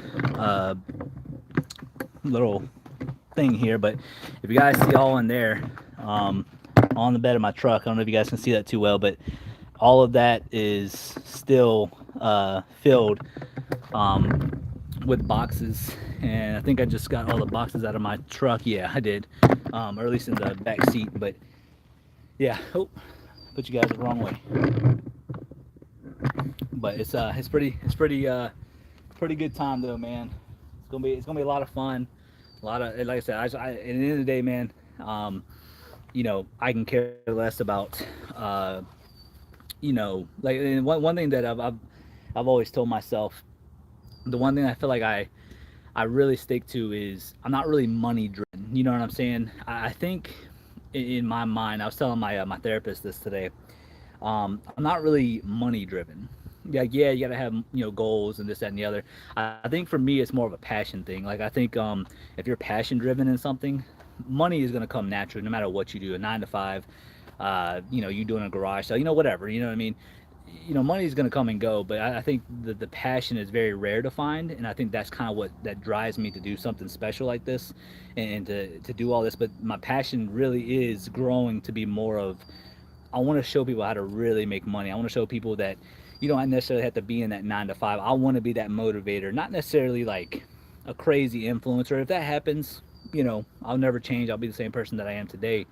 little thing here, but if you guys see all in there, on the bed of my truck, I don't know if you guys can see that too well, but all of that is still filled with boxes. And I think I just got all the boxes out of my truck. Yeah, I did, or at least in the back seat. But yeah, oh, put you guys the wrong way. But it's pretty good time though, man. It's gonna be a lot of fun. A lot of, like I said, at the end of the day, man, you know, I can care less about, you know, like, and one thing that I've always told myself, the one thing I feel like I really stick to is I'm not really money driven. You know what I'm saying? I think in my mind, I was telling my therapist this today. I'm not really money driven. Yeah, you gotta have, you know, goals and this, that, and the other. I think for me, it's more of a passion thing. Like I think if you're passion driven in something, money is gonna come naturally, no matter what you do. A 9 to 5, you know, you doing a garage sale, you know, whatever. You know what I mean? You know, money is gonna come and go, but I think the passion is very rare to find, and I think that's kind of what that drives me to do something special like this, and to do all this. But my passion really is growing to be more of, I want to show people how to really make money. I want to show people that you don't necessarily have to be in that 9 to 5. I want to be that motivator, not necessarily like a crazy influencer. If that happens, I'll never change. I'll be the same person that I am today.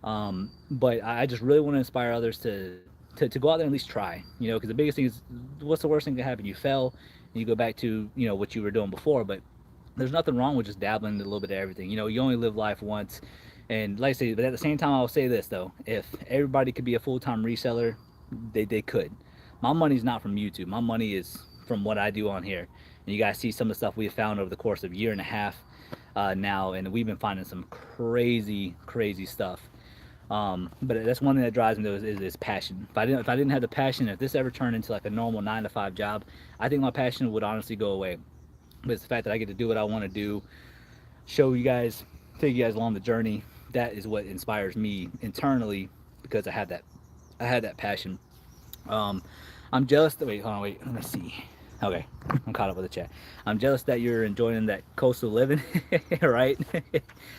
But I just really want to inspire others to go out there and at least try, because the biggest thing is, what's the worst thing that can happen? You fail and you go back to, what you were doing before. But there's nothing wrong with just dabbling in a little bit of everything. You only live life once. And like I say, but at the same time, I'll say this though: if everybody could be a full-time reseller, they could. My money's not from YouTube. My money is from what I do on here. And you guys see some of the stuff we have found over the course of a year and a half now, and we've been finding some crazy, crazy stuff. But that's one thing that drives me though is passion. If I didn't have the passion, if this ever turned into like a normal 9 to 5 job, I think my passion would honestly go away. But it's the fact that I get to do what I want to do, show you guys, take you guys along the journey. That is what inspires me internally, because I had that passion. Um, I'm jealous. Wait, hold on, wait. Let me see. Okay, I'm caught up with the chat. I'm jealous that you're enjoying that coastal living, right?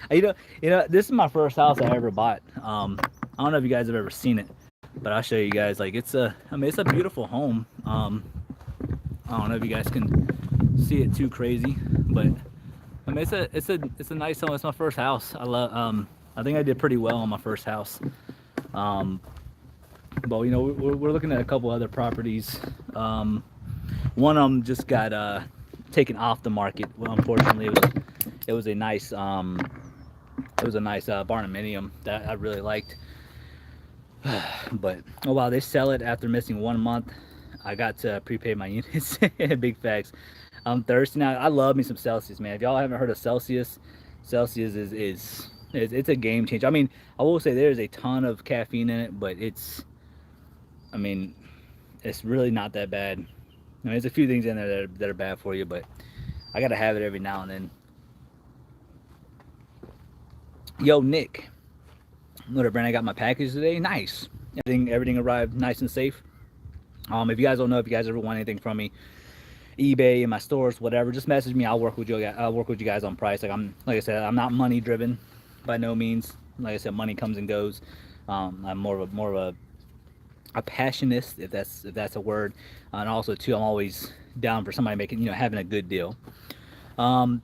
This is my first house I ever bought. I don't know if you guys have ever seen it, but I'll show you guys. Like it's a beautiful home. I don't know if you guys can see it too crazy, but it's a nice home. It's my first house. I think I did pretty well on my first house. Um, but we're looking at a couple other properties. One of them just got taken off the market. Well, unfortunately, it was a nice barnuminium that I really liked. But oh wow, they sell it after missing 1 month. I got to prepay my units. Big facts. I'm thirsty now. I love me some Celsius, man. If y'all haven't heard of Celsius, Celsius is it's a game changer. I mean, I will say there's a ton of caffeine in it, but I mean, it's really not that bad. I mean, there's a few things in there that are bad for you, but I gotta have it every now and then. Yo, Nick, what up, Brandon? I got my package today. Nice. Everything arrived nice and safe. If you guys don't know, if you guys ever want anything from me, eBay and my stores, whatever, just message me. I'll work with you. I'll work with you guys on price. Like I said, I'm not money driven by no means. Like I said, money comes and goes. I'm more of a passionist, if that's a word, and also too, I'm always down for somebody making, having a good deal. I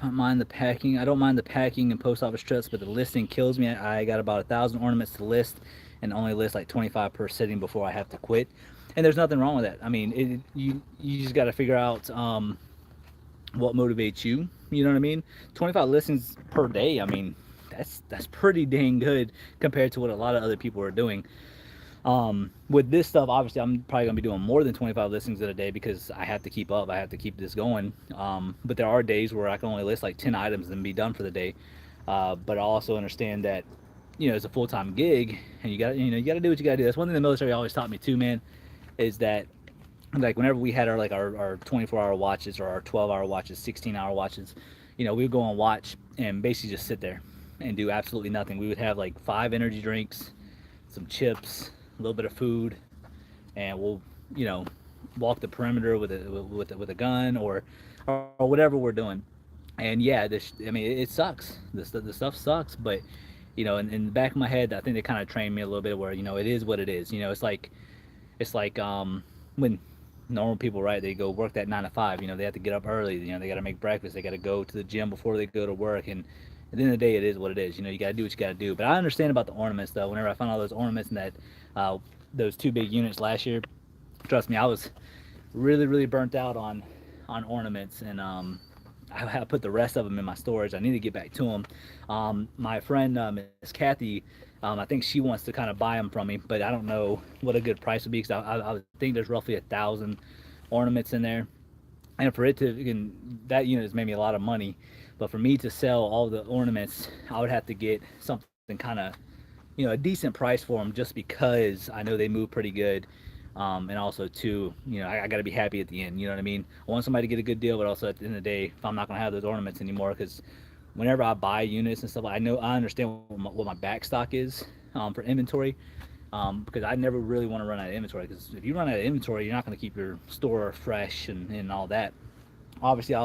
mind the packing. I don't mind the packing and post office trips, but the listing kills me. I got about 1,000 ornaments to list, and only list like 25 per sitting before I have to quit. And there's nothing wrong with that. I mean, you just got to figure out what motivates you. You know what I mean? 25 listings per day. I mean, that's pretty dang good compared to what a lot of other people are doing. With this stuff, obviously I'm probably gonna be doing more than 25 listings in a day, because I have to keep up. I have to keep this going. But there are days where I can only list like 10 items and be done for the day. But I also understand that, it's a full-time gig, and you got to do what you got to do. That's one thing the military always taught me too, man, is that like whenever we had our 24-hour watches, or our 12-hour watches, 16-hour watches, we would go on watch and basically just sit there and do absolutely nothing. We would have like 5 energy drinks, some chips, a little bit of food, and we'll walk the perimeter with a gun, or whatever we're doing. And yeah, I mean, it sucks. The stuff sucks, but in the back of my head, I think they kind of trained me a little bit where it is what it is. It's like when normal people, right, they go work that 9 to 5. They have to get up early. They got to make breakfast. They got to go to the gym before they go to work. And at the end of the day, it is what it is. You got to do what you got to do. But I understand about the ornaments, though. Whenever I found all those ornaments in that those 2 big units last year, trust me, I was really, really burnt out on ornaments, and I put the rest of them in my storage. I need to get back to them. My friend Miss Kathy, I think she wants to kind of buy them from me, but I don't know what a good price would be, because I would think there's roughly 1,000 ornaments in there, and for it to that unit has made me a lot of money. But for me to sell all the ornaments, I would have to get something kind of, a decent price for them, just because I know they move pretty good. And also too, I got to be happy at the end. You know what I mean? I want somebody to get a good deal, but also at the end of the day, if I'm not going to have those ornaments anymore, because whenever I buy units and stuff, I understand what my back stock is for inventory, because I never really want to run out of inventory. Because if you run out of inventory, you're not going to keep your store fresh and all that. Obviously,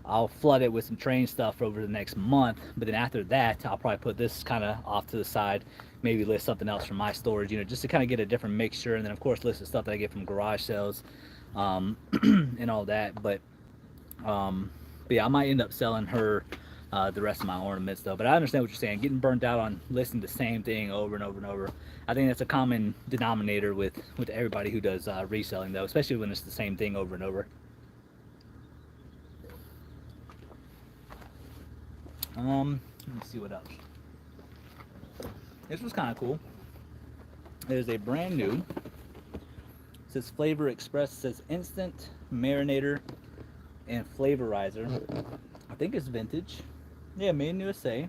I'll flood it with some train stuff over the next month, but then after that, I'll probably put this kind of off to the side, maybe list something else from my storage, just to kind of get a different mixture, and then of course list the stuff that I get from garage sales, and all that. But But yeah, I might end up selling her the rest of my ornaments though. But I understand what you're saying. Getting burnt out on listening to the same thing over and over and over. I think that's a common denominator with everybody who does reselling though, especially when it's the same thing over and over. Let me see what else. This was kind of cool. There's a brand new. It says Flavor Express. It says Instant Marinator and Flavorizer. I think it's vintage. Yeah, made in USA.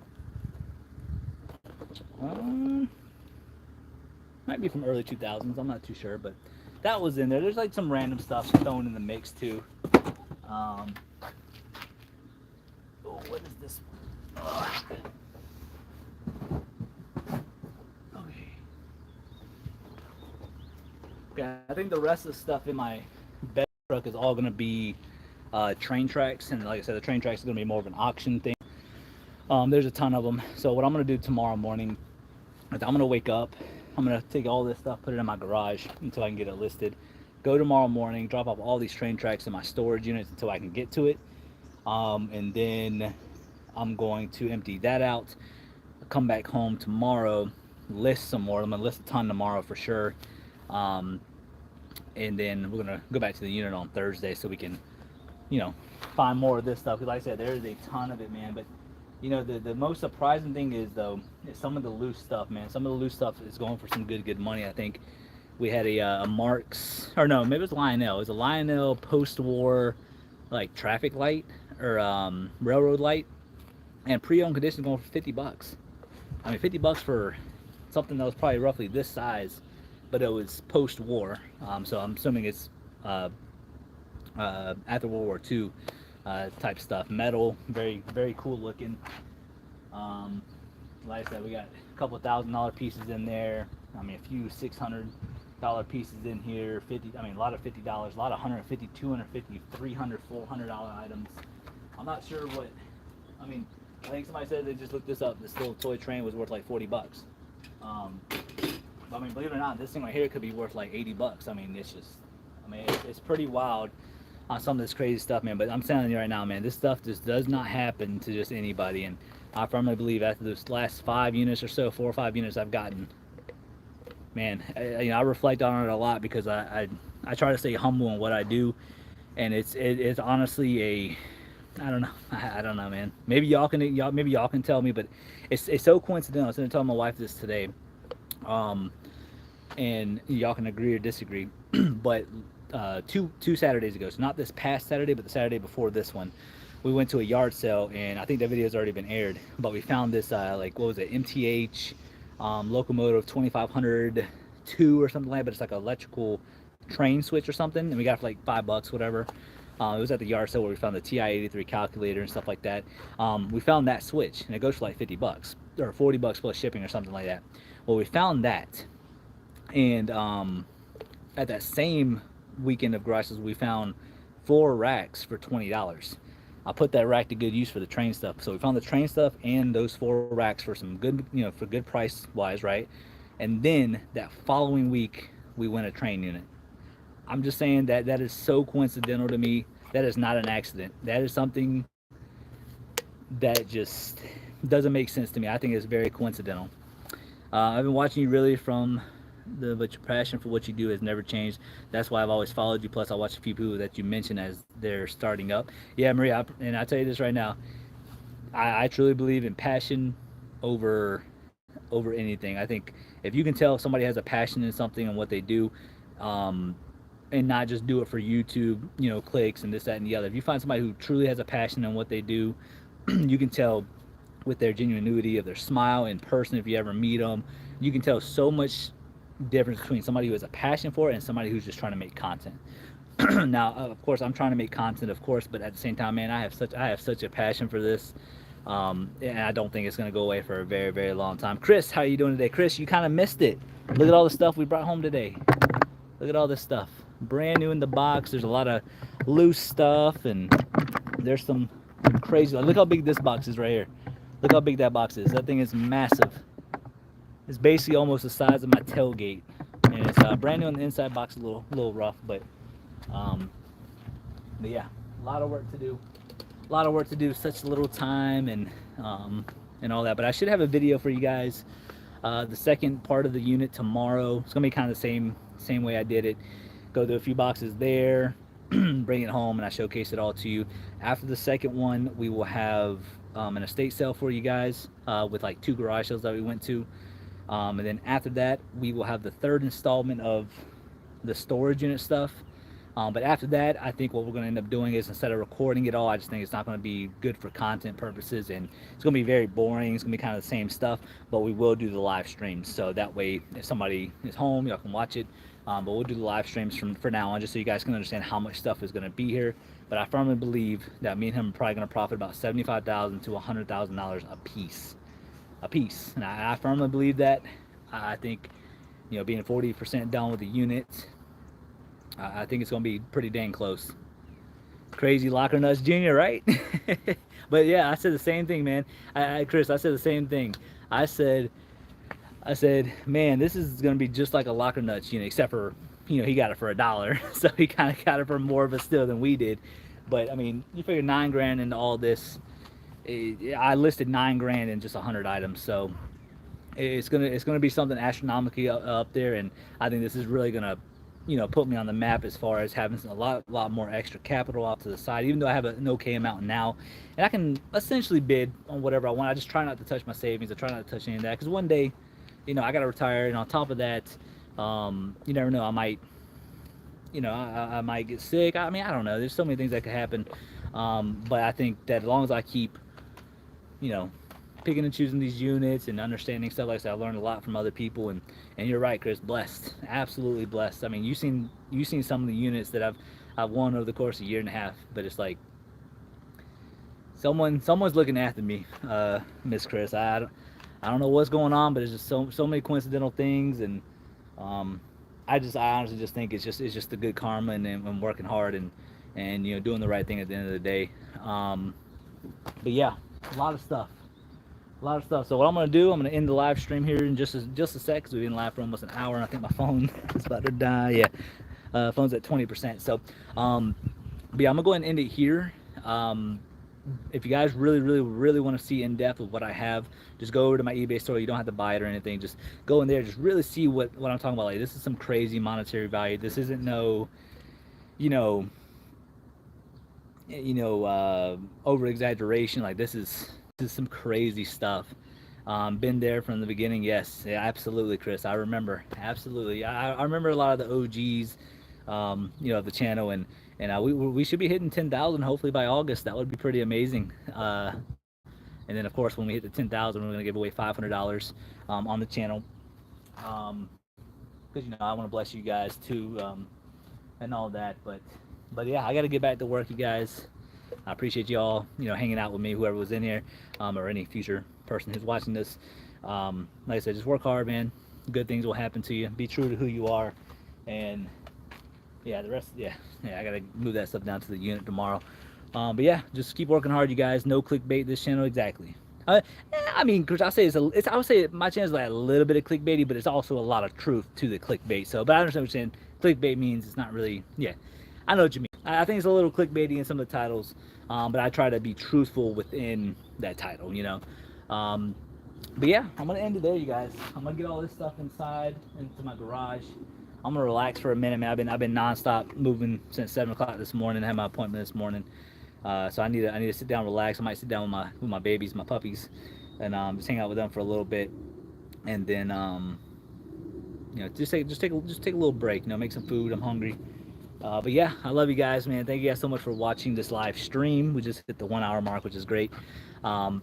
Might be from early 2000s. I'm not too sure, but that was in there. There's like some random stuff thrown in the mix too. Oh, what is this? Okay, I think the rest of the stuff in my bed truck is all going to be train tracks, and like I said, the train tracks is going to be more of an auction thing. There's a ton of them. So what I'm going to do tomorrow morning is I'm going to wake up, I'm going to take all this stuff, put it in my garage until I can get it listed. Go tomorrow morning, drop off all these train tracks in my storage units until I can get to it. And then I'm going to empty that out, come back home tomorrow, list some more. I'm going to list a ton tomorrow for sure. And then we're going to go back to the unit on Thursday so we can, find more of this stuff. Because like I said, there's a ton of it, man. But, the most surprising thing is, though, is some of the loose stuff, man. Some of the loose stuff is going for some good money. I think we had a Marks, or no, maybe it was Lionel. It was a Lionel post-war, like, traffic light or railroad light. And pre-owned condition going for $50. I mean, $50 for something that was probably roughly this size, but it was post-war. So I'm assuming it's after World War II type stuff. Metal, very, very cool looking. Like I said, we got a couple $1,000 pieces in there. I mean, a few $600 pieces in here. A lot of $50, a lot of $150, $250, $300, $400 items. I'm not sure what. I mean, I think somebody said they just looked this up. This little toy train was worth like $40. I mean, believe it or not, this thing right here could be worth like $80. I mean, it's pretty wild on some of this crazy stuff, man. But I'm telling you right now, man, this stuff just does not happen to just anybody. And I firmly believe after those last 5 units or so, 4 or 5 units I've gotten, man, I reflect on it a lot because I try to stay humble in what I do, and it's honestly I don't know, man. Maybe y'all can tell me, but it's so coincidental. I was gonna tell my wife this today, and y'all can agree or disagree. But two Saturdays ago, so not this past Saturday, but the Saturday before this one, we went to a yard sale, and I think that video's already been aired. But we found this like, what was it, MTH locomotive 2502 or something like that. But it's like an electrical train switch or something, and we got it for like $5, whatever. It was at the yard sale where we found the TI-83 calculator and stuff like that. We found that switch, and it goes for like $50 or $40 plus shipping or something like that. Well, we found that, and at that same weekend of garages, we found 4 racks for $20. I put that rack to good use for the train stuff. So we found the train stuff and those 4 racks for some good, for good price wise, right? And then that following week, we went a train unit. I'm just saying that is so coincidental to me. That is not an accident. That is something that just doesn't make sense to me. I think it's very coincidental. I've been watching you really but your passion for what you do has never changed. That's why I've always followed you. Plus, I watch a few people that you mention as they're starting up. Yeah, Maria, and I tell you this right now, I truly believe in passion over anything. I think if you can tell if somebody has a passion in something and what they do, and not just do it for YouTube, clicks and this, that, and the other. If you find somebody who truly has a passion in what they do, you can tell with their genuinity of their smile in person. If you ever meet them, you can tell so much difference between somebody who has a passion for it and somebody who's just trying to make content. Now, of course, I'm trying to make content, of course, but at the same time, man, I have such a passion for this, and I don't think it's going to go away for a very, very long time. Chris, how are you doing today? Chris, you kind of missed it. Look at all the stuff we brought home today. Look at all this stuff. Brand new in the box. There's a lot of loose stuff, and there's some crazy. Look how big this box is right here. Look how big that box is. That thing is massive. It's basically almost the size of my tailgate, and it's brand new on the inside. Box, a little rough, but yeah, a lot of work to do. A a lot of work to do, such little time, and all that. But I should have a video for you guys. The second part of the unit tomorrow. It's gonna be kind of the same way I did it. Go through a few boxes there, bring it home, and I showcase it all to you. After the second one, we will have an estate sale for you guys with like 2 garage sales that we went to. And then after that, we will have the third installment of the storage unit stuff. But after that, I think what we're going to end up doing is, instead of recording it all, I just think it's not going to be good for content purposes, and it's going to be very boring. It's going to be kind of the same stuff, but we will do the live streams. So that way, if somebody is home, y'all can watch it. But we'll do the live streams for now on, just so you guys can understand how much stuff is going to be here. But I firmly believe that me and him are probably going to profit about $75,000 to $100,000 a piece. And I firmly believe that. I think, being 40% done with the unit, I think it's going to be pretty dang close. Crazy Locker Nuts Jr., right? But yeah, I said the same thing, man. Chris, I said the same thing. I said, man, this is going to be just like a Locker Nuts unit, except for, he got it for $1. So he kind of got it for more of a steal than we did. But I mean, you figure $9,000 into all this. I listed $9,000 in just 100 items. So it's gonna be something astronomically up there. And I think this is really going to, put me on the map as far as having a lot more extra capital off to the side, even though I have an okay amount now, and I can essentially bid on whatever I want. I just try not to touch my savings. I try not to touch any of that, because one day, I gotta retire, and on top of that, you never know, I might, I might get sick. I mean, I don't know, there's so many things that could happen, but I think that as long as I keep, picking and choosing these units and understanding stuff like that, I learned a lot from other people, and you're right, Chris, blessed, absolutely blessed. I mean, you've seen some of the units that I've won over the course of a year and a half, but it's like someone's looking after me, Miss Chris. I don't know what's going on, but it's just so many coincidental things, and I honestly just think it's just the good karma, and working hard, and doing the right thing at the end of the day. But yeah, a lot of stuff. So what I'm gonna do, I'm gonna end the live stream here in just a sec, because we've been live for almost an hour, and I think my phone is about to die. Yeah, phone's at 20%. So, but yeah, I'm gonna go ahead and end it here. If you guys really want to see in depth of what I have, just go over to my eBay store. You don't have to buy it or anything. Just go in there, just really see what I'm talking about. Like, this is some crazy monetary value. This isn't no, over exaggeration. Like, this is some crazy stuff. Been there from the beginning. Yes, yeah, absolutely, Chris. I remember, absolutely. I remember a lot of the OGs, of the channel, and we should be hitting 10,000 hopefully by August. That would be pretty amazing. And then of course, when we hit the 10,000, we're gonna give away $500 on the channel, because I want to bless you guys too, and all that. But yeah, I got to get back to work, you guys. I appreciate y'all, hanging out with me, whoever was in here, or any future person who's watching this. Like I said, just work hard, man. Good things will happen to you. Be true to who you are, and yeah, the rest, yeah, I gotta move that stuff down to the unit tomorrow. But yeah, just keep working hard, you guys. No clickbait this channel, exactly. I mean, Chris, I would say my channel is like a little bit of clickbaity, but it's also a lot of truth to the clickbait. So, but I understand what you're saying. Clickbait means it's not really, yeah, I know what you mean. I think it's a little clickbaity in some of the titles, but I try to be truthful within that title, But yeah, I'm gonna end it there, you guys. I'm gonna get all this stuff inside into my garage. I'm gonna relax for a minute, man. I've been nonstop moving since 7 o'clock this morning. I had my appointment this morning, so I need to sit down, relax. I might sit down with my babies, my puppies, and just hang out with them for a little bit, and then just take a little break. Make some food. I'm hungry. But yeah, I love you guys, man. Thank you guys so much for watching this live stream. We just hit the 1 hour mark, which is great. But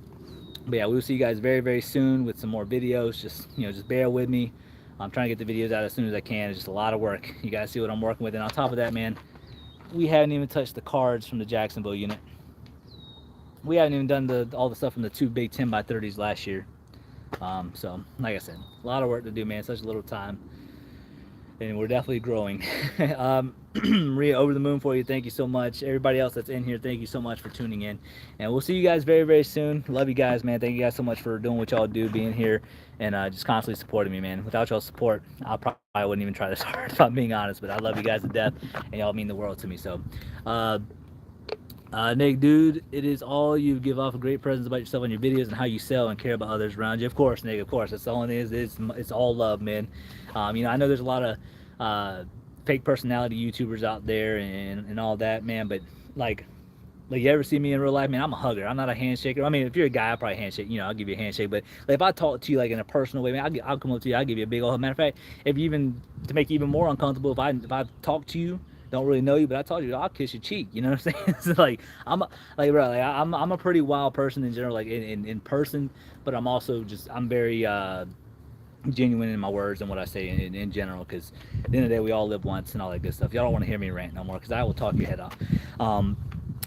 yeah, we'll see you guys very, very soon with some more videos. Just bear with me. I'm trying to get the videos out as soon as I can. It's just a lot of work. You guys see what I'm working with. And on top of that, man, we haven't even touched the cards from the Jacksonville unit. We haven't even done all the stuff from the 2 big 10x30s last year. So like I said, a lot of work to do, man. Such a little time. And we're definitely growing. Maria, over the moon for you. Thank you so much. Everybody else that's in here, thank you so much for tuning in. And we'll see you guys very, very soon. Love you guys, man. Thank you guys so much for doing what y'all do, being here, and just constantly supporting me, man. Without y'all's support, I probably wouldn't even try this hard, if I'm being honest. But I love you guys to death, and y'all mean the world to me. So, Nick, dude, it is all you give off a great presence about yourself on your videos and how you sell and care about others around you. Of course, Nick, of course, that's all it is. It's all love, man. You know, I know there's a lot of fake personality YouTubers out there and all that, man. But like, like you ever see me in real life, man, I'm a hugger. I'm not a handshaker. I mean, if you're a guy, I'll probably handshake. You know, I'll give you a handshake. But like, if I talk to you like in a personal way, man, I'll come up to you. I'll give you a big old hug. Matter of fact, if you even to make you even more uncomfortable, if I talk to you, don't really know you, but I told you I'll kiss your cheek. You know what I'm saying? It's like like bro, like I'm a pretty wild person in general, like in person. But I'm very genuine in my words and what I say in general. Because at the end of the day, we all live once and all that good stuff. Y'all don't want to hear me rant no more because I will talk your head off. Um,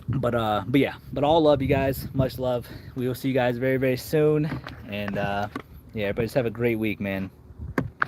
but yeah, but all love you guys, much love. We will see you guys very soon, and yeah, everybody just have a great week, man.